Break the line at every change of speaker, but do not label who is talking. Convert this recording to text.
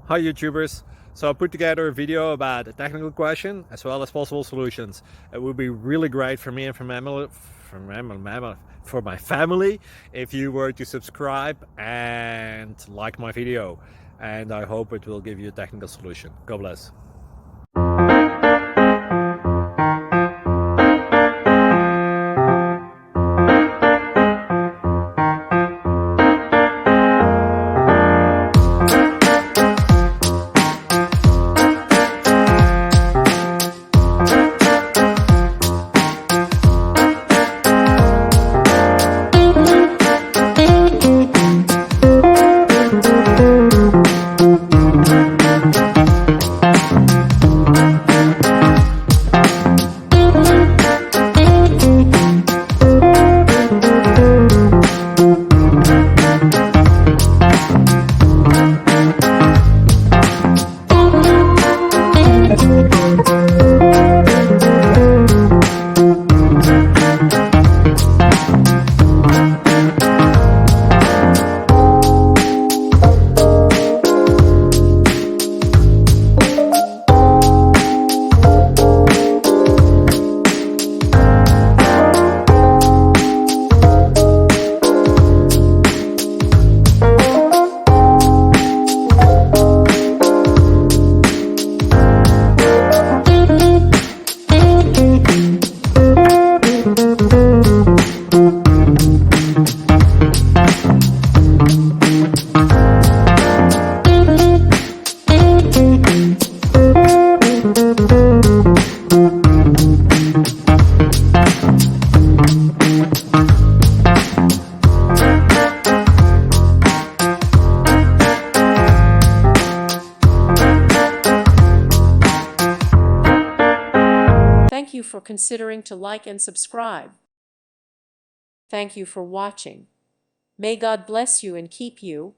Hi YouTubers! So I put together a video about a technical question as well as possible solutions. It would be really great for me and for my family if you were to subscribe and like my video, and I hope it will give you a technical solution. God bless.
Thank you for considering to like and subscribe. Thank you for watching. May God bless you and keep you.